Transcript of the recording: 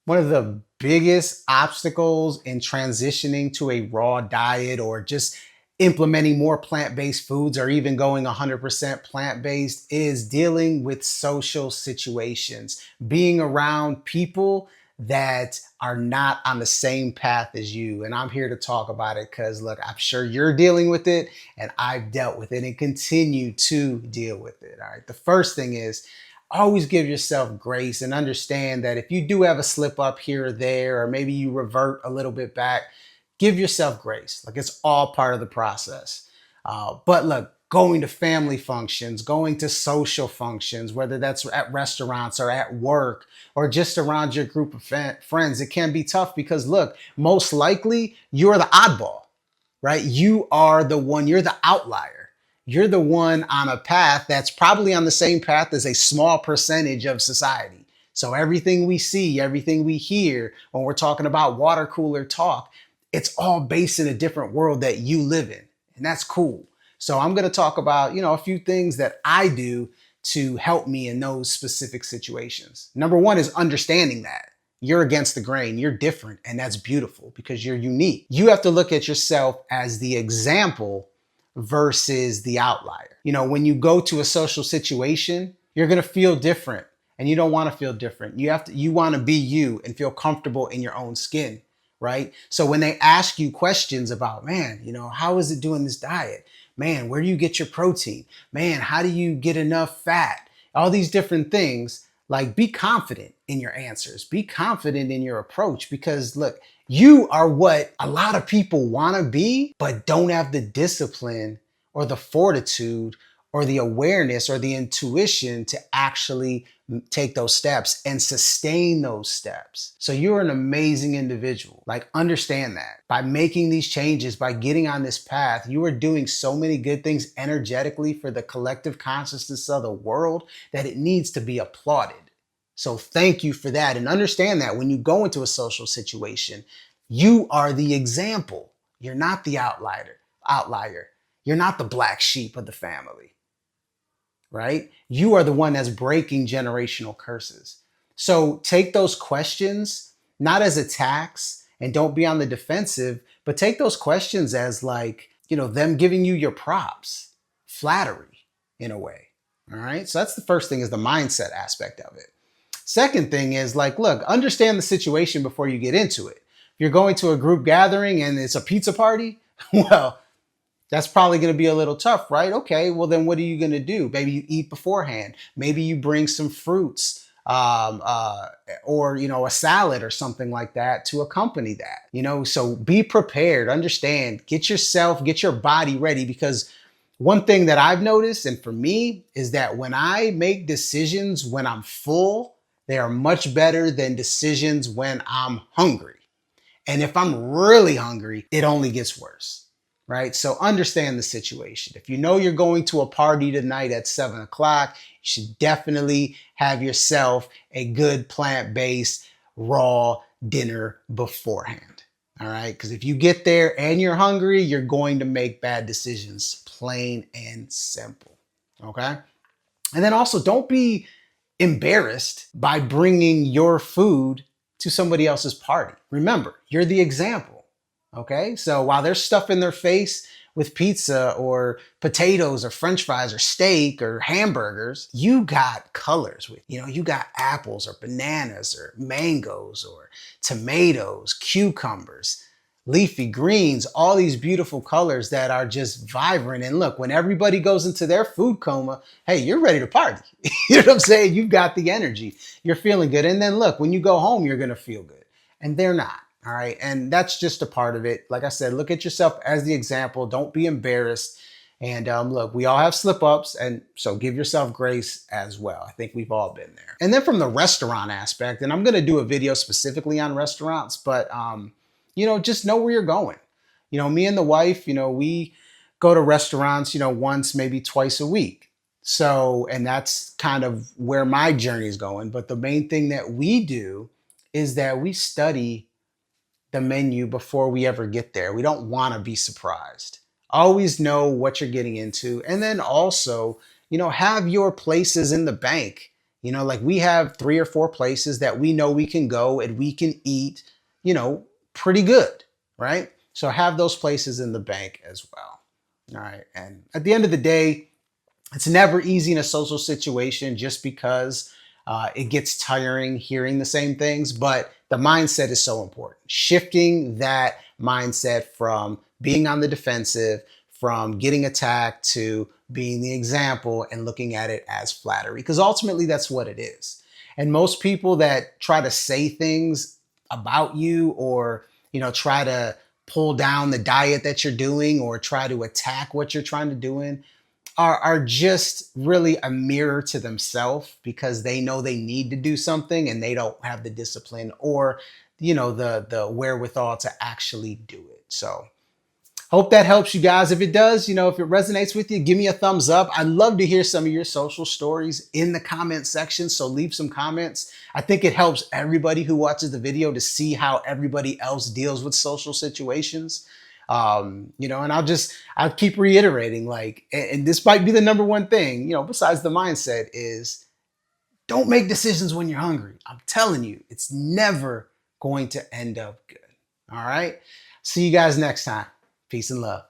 One of the biggest obstacles in transitioning to a raw diet or just implementing more plant-based foods or even going 100% plant-based is dealing with social situations, being around people that are not on the same path as you. And I'm here to talk about it because, look, I'm sure you're dealing with it and I've dealt with it and continue to deal with it. All right. The first thing is always give yourself grace and understand that if you do have a slip up here or there, or maybe you revert a little bit back, give yourself grace. Like it's all part of the process. But look, going to family functions, going to social functions, whether that's at restaurants or at work or just around your group of friends, it can be tough because look, most likely you're the oddball, right? You are the one, you're the outlier. You're the one on a path that's probably on the same path as a small percentage of society. So everything we see, everything we hear when we're talking about water cooler talk, it's all based in a different world that you live in. And that's cool. So I'm going to talk about, a few things that I do to help me in those specific situations. Number one is understanding that you're against the grain, you're different, and that's beautiful because you're unique. You have to look at yourself as the example versus the outlier. When you go to a social situation, you're going to feel different and you don't want to feel different. You want to be you and feel comfortable in your own skin, right? So when they ask you questions about, man, how is it doing this diet? Man, where do you get your protein? Man, how do you get enough fat? All these different things, like be confident in your answers, be confident in your approach because look, you are what a lot of people want to be, but don't have the discipline or the fortitude or the awareness or the intuition to actually take those steps and sustain those steps. So you're an amazing individual. Like, understand that by making these changes, by getting on this path, you are doing so many good things energetically for the collective consciousness of the world that it needs to be applauded. So thank you for that. And understand that when you go into a social situation, you are the example. You're not the outlier. You're not the black sheep of the family, right? You are the one that's breaking generational curses. So take those questions not as attacks and don't be on the defensive, but take those questions as like, them giving you your props, flattery in a way. All right. So that's the first thing, is the mindset aspect of it. Second thing is like, look, understand the situation before you get into it. If you're going to a group gathering and it's a pizza party, well, that's probably going to be a little tough, right? Okay, well then what are you going to do? Maybe you eat beforehand. Maybe you bring some fruits or, a salad or something like that to accompany that, so be prepared, understand, get your body ready, because one thing that I've noticed, and for me, is that when I make decisions when I'm full, they are much better than decisions when I'm hungry. And if I'm really hungry, it only gets worse, right? So understand the situation. If you know you're going to a party tonight at 7 o'clock, you should definitely have yourself a good plant-based raw dinner beforehand. All right. Because if you get there and you're hungry, you're going to make bad decisions, plain and simple. Okay. And then also don't be embarrassed by bringing your food to somebody else's party. Remember, you're the example. Okay. So while they're stuffing their face with pizza or potatoes or french fries or steak or hamburgers, you got colors with, you got apples or bananas or mangoes or tomatoes, cucumbers, leafy greens, all these beautiful colors that are just vibrant. And look, when everybody goes into their food coma, hey, you're ready to party. You know what I'm saying? You've got the energy. You're feeling good. And then look, when you go home, you're going to feel good. And they're not. All right. And that's just a part of it. Like I said, look at yourself as the example. Don't be embarrassed. And look, we all have slip ups. And so give yourself grace as well. I think we've all been there. And then from the restaurant aspect, and I'm going to do a video specifically on restaurants, but, just know where you're going. Me and the wife, we go to restaurants, once, maybe twice a week. So, and that's kind of where my journey is going. But the main thing that we do is that we study the menu before we ever get there. We don't want to be surprised. Always know what you're getting into. And then also, have your places in the bank, Like we have 3 or 4 places that we know we can go and we can eat, pretty good, right? So have those places in the bank as well. All right. And at the end of the day, it's never easy in a social situation just because it gets tiring hearing the same things, but the mindset is so important. Shifting that mindset from being on the defensive, from getting attacked to being the example and looking at it as flattery, because ultimately that's what it is. And most people that try to say things about you or, try to pull down the diet that you're doing or try to attack what you're trying to do are just really a mirror to themselves because they know they need to do something and they don't have the discipline or the wherewithal to actually do it. So hope that helps you guys. If it does, if it resonates with you, give me a thumbs up. I'd love to hear some of your social stories in the comment section. So leave some comments. I think it helps everybody who watches the video to see how everybody else deals with social situations. And I'll keep reiterating, like, and this might be the number one thing, besides the mindset is don't make decisions when you're hungry. I'm telling you, it's never going to end up good. All right. See you guys next time. Peace and love.